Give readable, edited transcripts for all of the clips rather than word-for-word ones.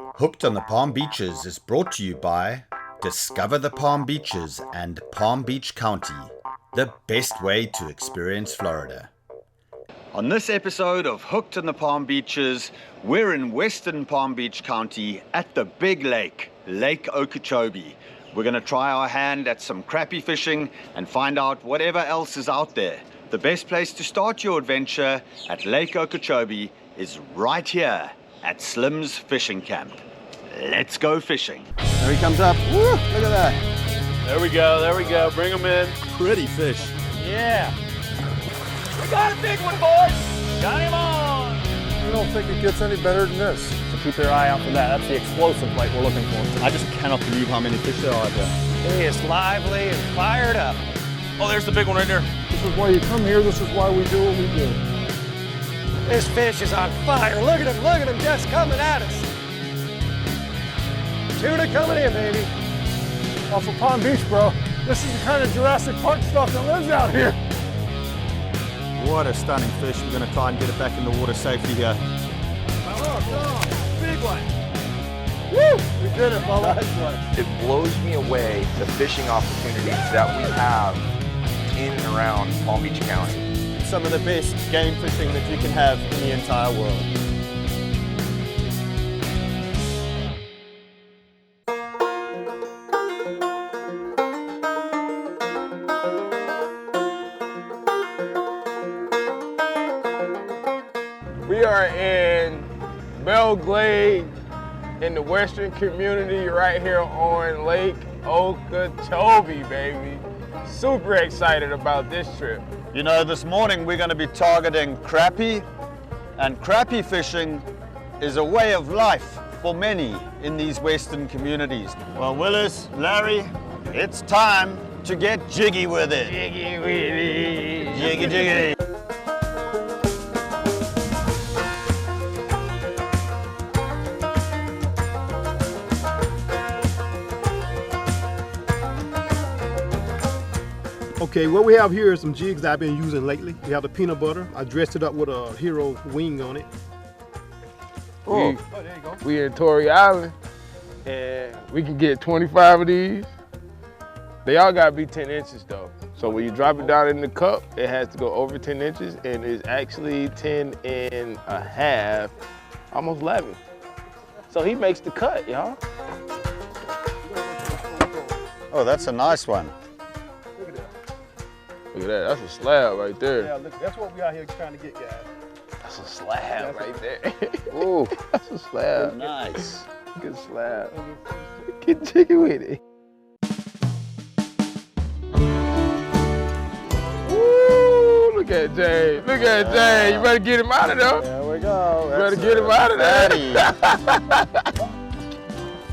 Hooked on the Palm Beaches is brought to you by Discover the Palm Beaches and Palm Beach County, the best way to experience Florida. On this episode of Hooked on the Palm Beaches, we're in western Palm Beach County at the big lake, Lake Okeechobee. We're going to try our hand at some crappie fishing and find out whatever else is out there. The best place to start your adventure at Lake Okeechobee is right here at Slim's Fishing Camp. Let's go fishing. There he comes up. Woo, look at that. There we go. Bring them in. Pretty fish. Yeah. We got a big one, boys. Got him on. I don't think it gets any better than this. So keep your eye out for that. That's the explosive bite we're looking for. I just cannot believe how many fish there are here. He is lively and fired up. Oh, there's the big one right there. This is why you come here. This is why we do what we do. This fish is on fire. Look at him just coming at us. Tuna coming in, baby. Off of Palm Beach, bro. This is the kind of Jurassic Park stuff that lives out here. What a stunning fish. We're going to try and get it back in the water safely here. Oh, come on. Big one. Woo! We did it, fella. It blows me away the fishing opportunities that we have in and around Palm Beach County. Some of the best game fishing that you can have in the entire world. We are in Belglade in the western community right here on Lake Okeechobee, baby. Super excited about this trip. You know, this morning we're going to be targeting crappie, and crappie fishing is a way of life for many in these western communities. Well, Willis, Larry, it's time to get jiggy with it. Jiggy with it. Jiggy, jiggy. Okay, what we have here is some jigs that I've been using lately. We have the peanut butter. I dressed it up with a hero wing on it. Oh, there you go. we in Torrey Island, and we can get 25 of these. They all gotta be 10 inches though. So when you drop it down in the cup, it has to go over 10 inches, and it's actually 10 and a half, almost 11. So he makes the cut, y'all. Oh, that's a nice one. Look at that, that's a slab right there. Yeah, look, that's what we out here trying to get, guys. That's a slab right there. Ooh, That's a slab. nice. Good slab. Get jiggy with it. Woo, look at Jay. Look at Jay. You better get him out of there. There we go. You better get him out of there.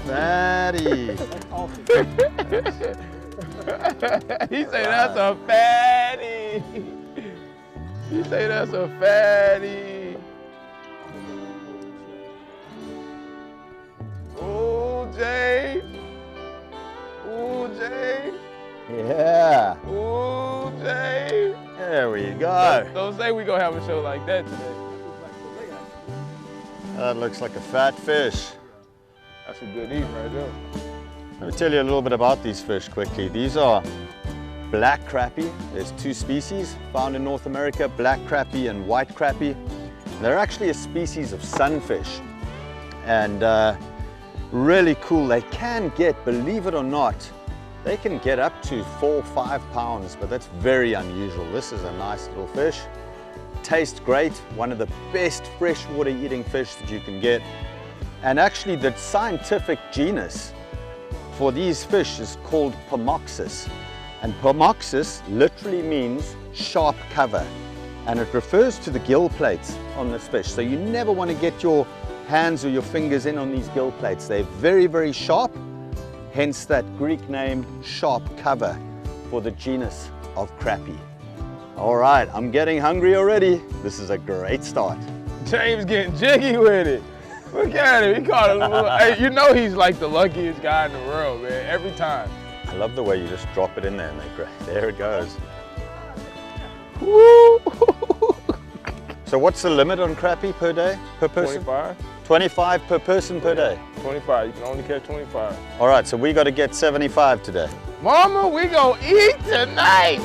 Fatty. He say that's a fatty. He say that's a fatty. Ooh, Jay. Ooh, Jay. Yeah. Ooh, Jay. There we go. Don't say we gonna have a show like that today. That looks like a fat fish. That's a good eat right there. Let me tell you a little bit about these fish quickly. These are black crappie. There's two species found in North America, black crappie and white crappie. They're actually a species of sunfish. And really cool. They can get, believe it or not, they can get up to 4 or 5 pounds, but that's very unusual. This is a nice little fish. Tastes great. One of the best freshwater eating fish that you can get. And actually the scientific genus for these fish is called Pomoxis. And Pomoxis literally means sharp cover. And it refers to the gill plates on this fish. So you never want to get your hands or your fingers in on these gill plates. They're very, very sharp. Hence that Greek name, sharp cover, for the genus of crappie. All right, I'm getting hungry already. This is a great start. James getting jiggy with it. Look at him, he caught a little, hey, you know he's like the luckiest guy in the world, man, every time. I love the way you just drop it in there and they're great. There it goes. Woo! So what's the limit on crappie per day, per person? 25. 25 per person per day. 25, you can only catch 25. All right, so we got to get 75 today. Mama, we gonna eat tonight.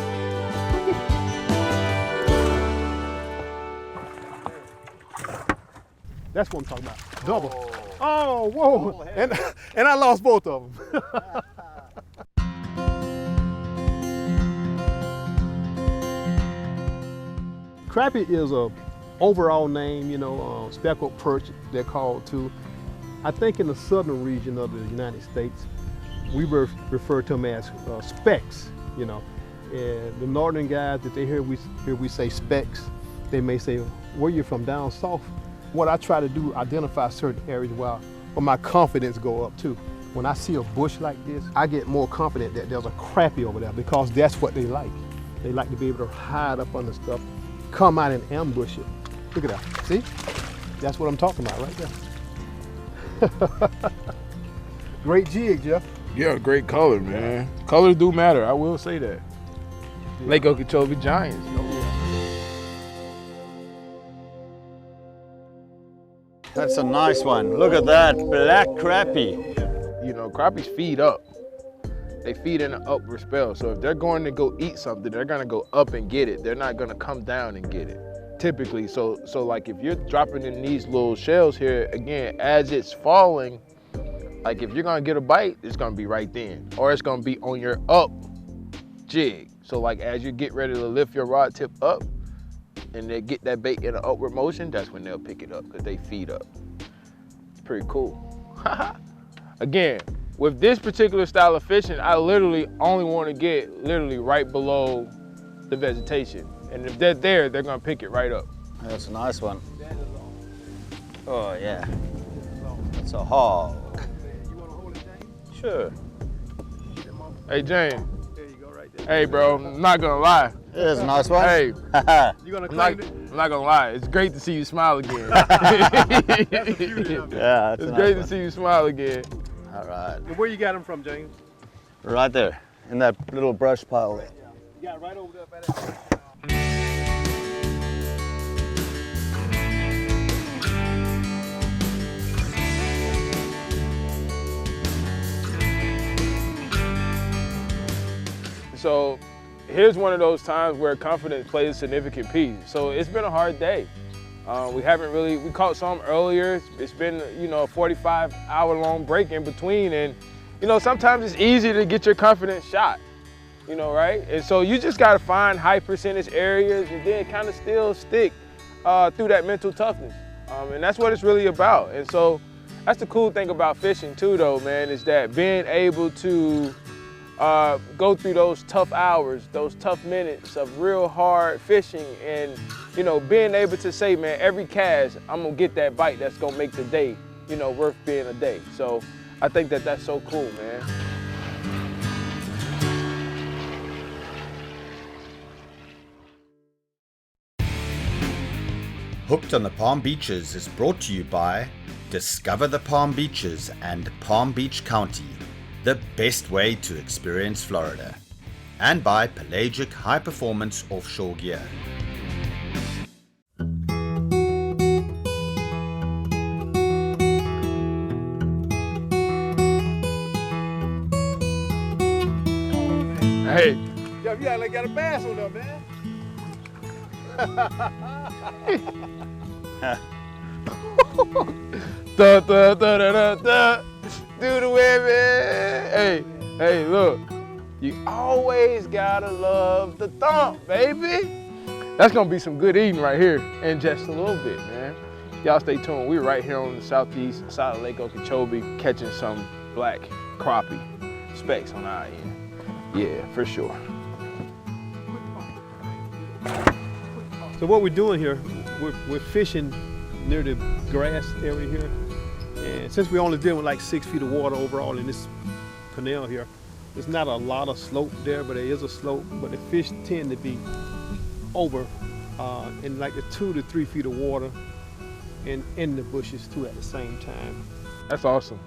That's what I'm talking about. Double. Oh, whoa. And I lost both of them. Crappie is a overall name, you know, speckled perch, they're called too. I think in the southern region of the United States, we refer to them as specks, you know. And the northern guys, that they hear we say specks, they may say, where you from, down south? What I try to do, identify certain areas where my confidence go up too. When I see a bush like this, I get more confident that there's a crappie over there because that's what they like. They like to be able to hide up under stuff, come out and ambush it. Look at that, see? That's what I'm talking about right there. Great jig, Jeff. Yeah, great color, man. Colors do matter, I will say that. Yeah. Lake Okeechobee Giants. That's a nice one. Look at that, black crappie. You know, crappies feed up. They feed in an upward spell. So if they're going to go eat something, they're gonna go up and get it. They're not gonna come down and get it, typically. So like if you're dropping in these little shells here, again, as it's falling, like if you're gonna get a bite, it's gonna be right then. Or it's gonna be on your up jig. So like as you get ready to lift your rod tip up, and they get that bait in an upward motion, that's when they'll pick it up because they feed up. It's pretty cool. Again, with this particular style of fishing, I literally only want to get literally right below the vegetation. And if they're there, they're gonna pick it right up. That's a nice one. Oh yeah, that's a hog. You want to hold it, James? Sure. Hey, James. There you go, right there. Hey, bro, I'm not gonna lie. It's a nice one. Hey, You gonna claim it? I'm not gonna lie. It's great to see you smile again. That's the beauty of it. Yeah, It's great to see you smile again. All right, And where you got them from, James? right there, in that little brush pile there. You got it right over there by that. So here's one of those times where confidence plays a significant piece. So it's been a hard day. We caught some earlier. It's been, you know, a 45-hour-long break in between. And, you know, sometimes it's easy to get your confidence shot, you know, right? And so you just got to find high percentage areas and then kind of still stick through that mental toughness. And that's what it's really about. And so that's the cool thing about fishing too, though, man, is that being able to go through those tough hours, those tough minutes of real hard fishing, and you know, being able to say, man, every cast, I'm gonna get that bite that's gonna make the day, you know, worth being a day. So I think that that's so cool, man. Hooked on the Palm Beaches is brought to you by Discover the Palm Beaches and Palm Beach County, the best way to experience Florida, and by Pelagic High Performance Offshore Gear. Hey. Yo, you act like you got a bass on there, man. Da, da, da, da, da, da. Do the women. Hey, look. You always gotta love the thump, baby. That's gonna be some good eating right here in just a little bit, man. Y'all stay tuned. We're right here on the southeast side of Lake Okeechobee catching some black crappie specks on our end. Yeah, for sure. So what we're doing here, we're fishing near the grass area here. And since we're only dealing with like 6 feet of water overall in this canal here, there's not a lot of slope there, but there is a slope. But the fish tend to be over in like the 2 to 3 feet of water and in the bushes too at the same time. That's awesome.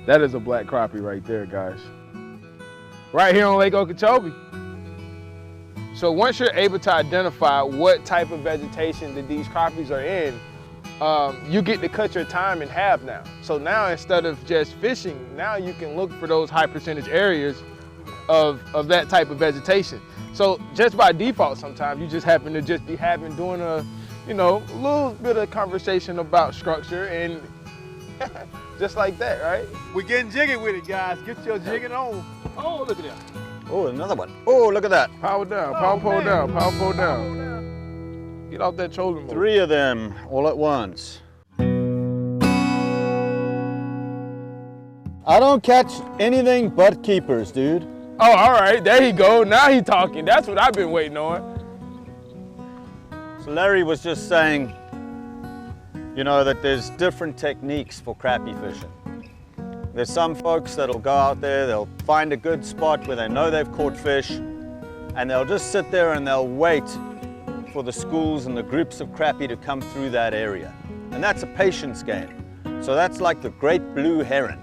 That is a black crappie right there, guys. Right here on Lake Okeechobee. So once you're able to identify what type of vegetation that these crappies are in, you get to cut your time in half now. So now instead of just fishing, now you can look for those high percentage areas of that type of vegetation. So just by default, sometimes you just happen to just be doing a, you know, a little bit of conversation about structure and just like that, right? We're getting jiggy with it, guys. Get your jigging on. Oh, look at that. Oh, another one. Oh, look at that. Power down, power pole down, power pole down. Get off that trolling mode. 3 of them all at once. I don't catch anything but keepers, dude. Oh, all right, there you go. Now he talking. That's what I've been waiting on. So Larry was just saying, you know, that there's different techniques for crappie fishing. There's some folks that'll go out there, they'll find a good spot where they know they've caught fish, and they'll just sit there and they'll wait for the schools and the groups of crappie to come through that area. And that's a patience game. So that's like the great blue heron.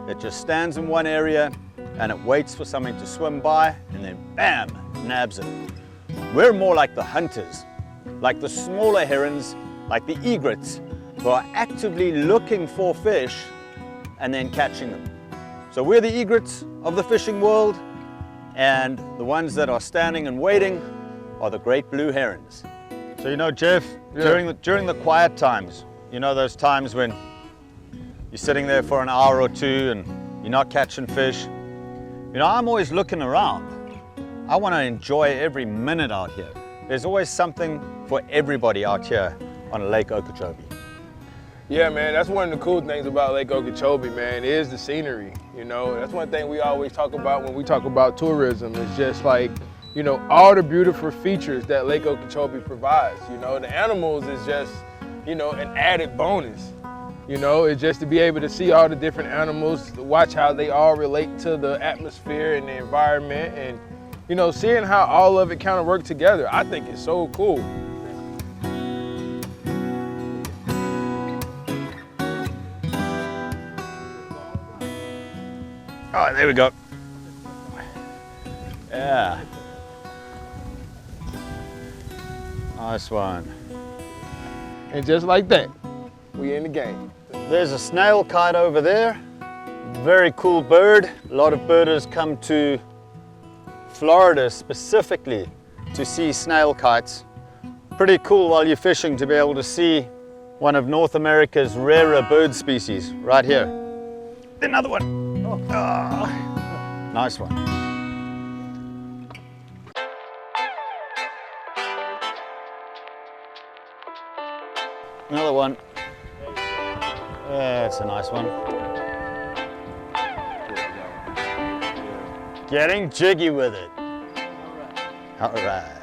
It just stands in one area and it waits for something to swim by and then bam, nabs it. We're more like the hunters, like the smaller herons, like the egrets, who are actively looking for fish and then catching them. So we're the egrets of the fishing world, and the ones that are standing and waiting are the great blue herons. So you know, Jeff, during the quiet times, you know those times when you're sitting there for an hour or two and you're not catching fish, you know, I'm always looking around. I want to enjoy every minute out here. There's always something for everybody out here on Lake Okeechobee. Yeah, man, that's one of the cool things about Lake Okeechobee, man, is the scenery. You know, that's one thing we always talk about when we talk about tourism. It's just like, you know, all the beautiful features that Lake Okeechobee provides. You know, the animals is just, you know, an added bonus. You know, it's just to be able to see all the different animals, to watch how they all relate to the atmosphere and the environment, and, you know, seeing how all of it kind of work together. I think it's so cool. All right, there we go. Yeah. Nice one. And just like that, we in the game. There's a snail kite over there. Very cool bird. A lot of birders come to Florida specifically to see snail kites. Pretty cool while you're fishing to be able to see one of North America's rarer bird species right here. Another one. Oh, nice one. Another one. Yeah, it's a nice one. Getting jiggy with it. All right.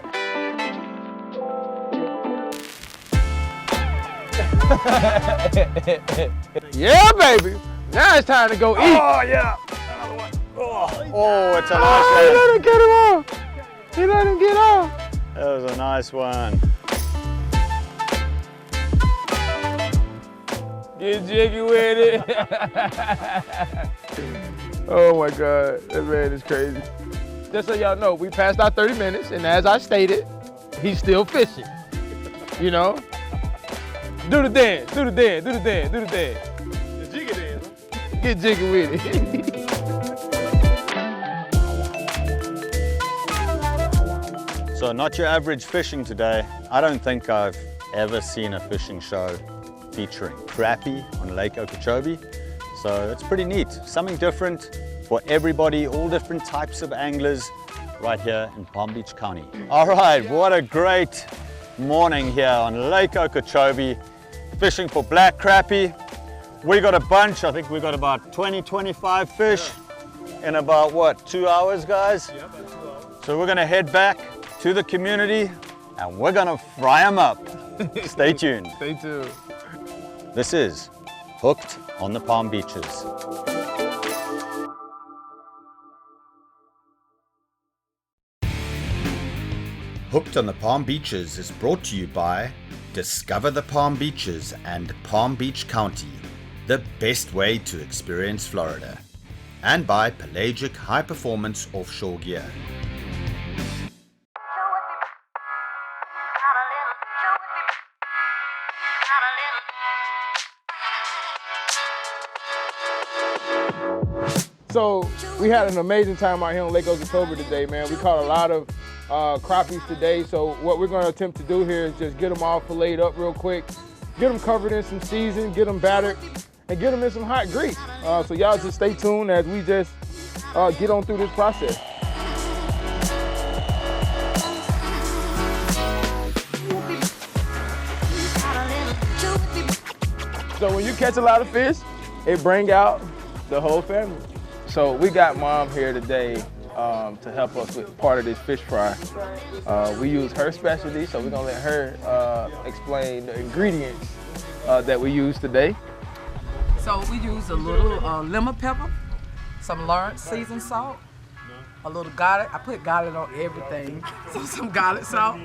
Yeah, baby. Now it's time to go eat. Oh, yeah. Another one. Oh, it's a nice Oh, one. he let him get him off. He let him get off. That was a nice one. Get jiggy with it. Oh my God, that man is crazy. Just so y'all know, we passed our 30 minutes, and as I stated, he's still fishing. You know? Do the dance, do the dance, do the dance, do the dance. The jiggy dance. Get jiggy with it. So not your average fishing today. I don't think I've ever seen a fishing show featuring crappie on Lake Okeechobee. So it's pretty neat. Something different for everybody, all different types of anglers right here in Palm Beach County. All right, what a great morning here on Lake Okeechobee, fishing for black crappie. We got a bunch, I think we got about 20, 25 fish in about what, 2 hours, guys? Yeah, about 2 hours. So we're gonna head back to the community and we're gonna fry them up. Stay tuned. Stay tuned. This is Hooked on the Palm Beaches. Hooked on the Palm Beaches is brought to you by Discover the Palm Beaches and Palm Beach County, the best way to experience Florida, and by Pelagic High Performance Offshore Gear. So we had an amazing time out here on Lake Okeechobee today, man. We caught a lot of crappies today. So what we're gonna attempt to do here is just get them all filleted up real quick, get them covered in some seasoning, get them battered, and get them in some hot grease. So y'all just stay tuned as we just get on through this process. So when you catch a lot of fish, it brings out the whole family. So we got Mom here today to help us with part of this fish fry. We use her specialty, so we're gonna let her explain the ingredients that we use today. So we use a little lemon pepper, some Lawrence seasoned salt, a little garlic. I put garlic on everything. So some garlic salt,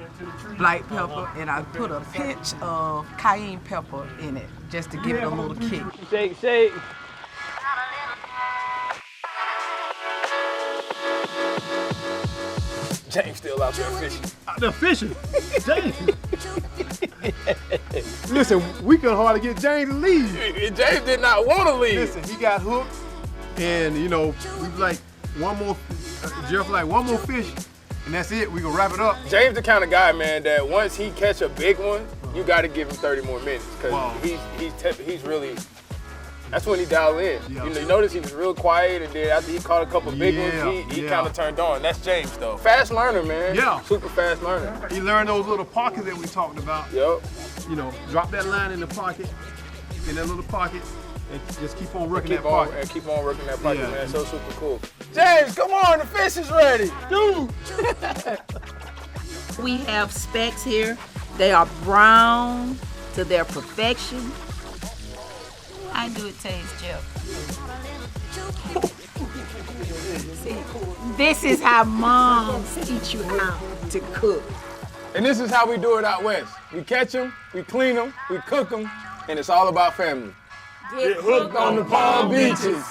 black pepper, and I put a pinch of cayenne pepper in it just to give it a little kick. Shake, shake. James still out there fishing. Out there fishing? James. Listen, we could hardly get James to leave. James did not want to leave. Listen, he got hooked, and you know, we was like, one more, Jeff like, one more fish, and that's it, we gonna wrap it up. James the kind of guy, man, that once he catch a big one, you gotta give him 30 more minutes, because Wow. he's really, that's when he dialed in. Yeah. You notice he was real quiet, and then after he caught a couple big ones, he kind of turned on. That's James, though. Fast learner, man. Yeah. Super fast learner. He learned those little pockets that we talked about. Yup. You know, drop that line in the pocket, in that little pocket, and just keep on working that pocket. And keep on working that pocket, Yeah. man. So super cool. James, come on, the fish is ready. Dude. We have specks here. They are brown to their perfection. How do it taste, Jeff? See, this is how moms teach you how to cook. And this is how we do it out west. We catch them, we clean them, we cook them, and it's all about family. Get Hooked on the Palm Beaches.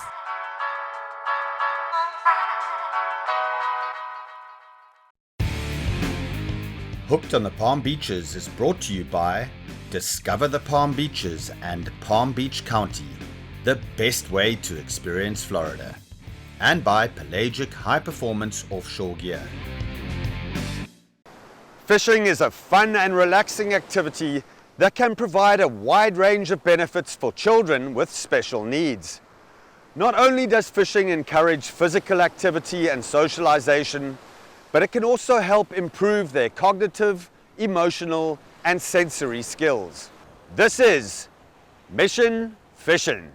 Hooked on the Palm Beaches is brought to you by Discover the Palm Beaches and Palm Beach County, the best way to experience Florida, and by Pelagic High Performance Offshore Gear. Fishing is a fun and relaxing activity that can provide a wide range of benefits for children with special needs. Not only does fishing encourage physical activity and socialization, but it can also help improve their cognitive, emotional, and sensory skills. This is Mission Fishing.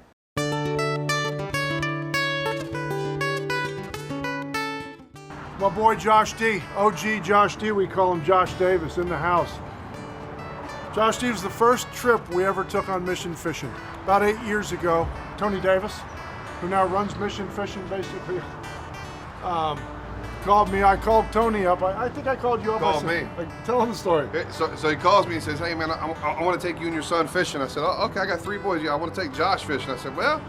My boy Josh D, OG Josh D, we call him Josh Davis, in the house. Josh D was the first trip we ever took on Mission Fishing. About 8 years ago, Tony Davis, who now runs Mission Fishing basically, called me. I called Tony up. I think I called you up. Called I said, me. Like, tell him the story. So he calls me and says, hey man, I want to take you and your son fishing. I said, oh, okay, I got 3 boys. Yeah, I want to take Josh fishing. I said, well,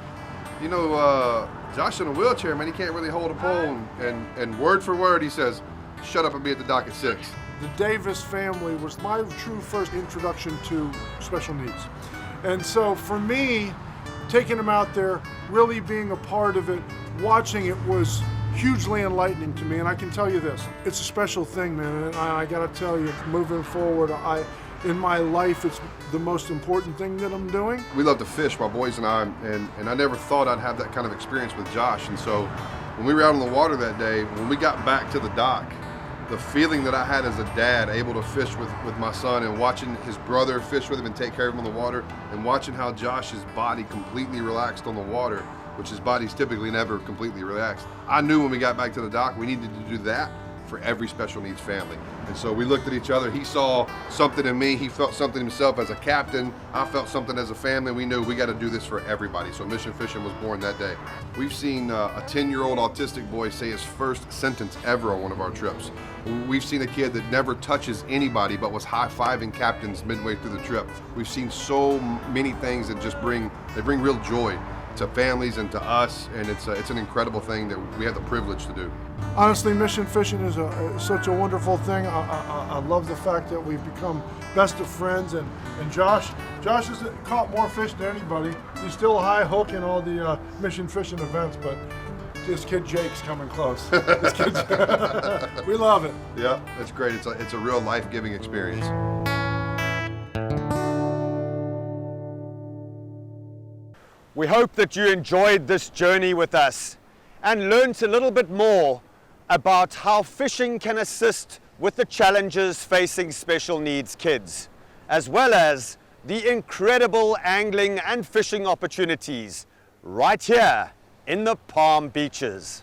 you know, Josh in a wheelchair, man, he can't really hold a pole. And word for word, he says, shut up and be at the dock at 6. The Davis family was my true first introduction to special needs. And so for me, taking them out there, really being a part of it, watching it was hugely enlightening to me. And I can tell you this, it's a special thing, man. And I gotta tell you, moving forward, in my life, it's the most important thing that I'm doing. We love to fish, my boys and I, and I never thought I'd have that kind of experience with Josh. And so when we were out on the water that day, when we got back to the dock, the feeling that I had as a dad, able to fish with my son and watching his brother fish with him and take care of him on the water, and watching how Josh's body completely relaxed on the water, which his body's typically never completely relaxed. I knew when we got back to the dock, we needed to do that for every special needs family. And so we looked at each other. He saw something in me. He felt something himself as a captain. I felt something as a family. We knew we got to do this for everybody. So Mission Fishing was born that day. We've seen a 10-year-old autistic boy say his first sentence ever on one of our trips. We've seen a kid that never touches anybody but was high-fiving captains midway through the trip. We've seen so many things that just bring real joy. to families and to us, and it's an incredible thing that we have the privilege to do. Honestly, mission fishing is such a wonderful thing. I love the fact that we've become best of friends, and Josh has caught more fish than anybody. He's still a high hook in all the mission fishing events, but this kid Jake's coming close. This kid's we love it. Yeah, it's great. It's a real life-giving experience. We hope that you enjoyed this journey with us and learned a little bit more about how fishing can assist with the challenges facing special needs kids, as well as the incredible angling and fishing opportunities right here in the Palm Beaches.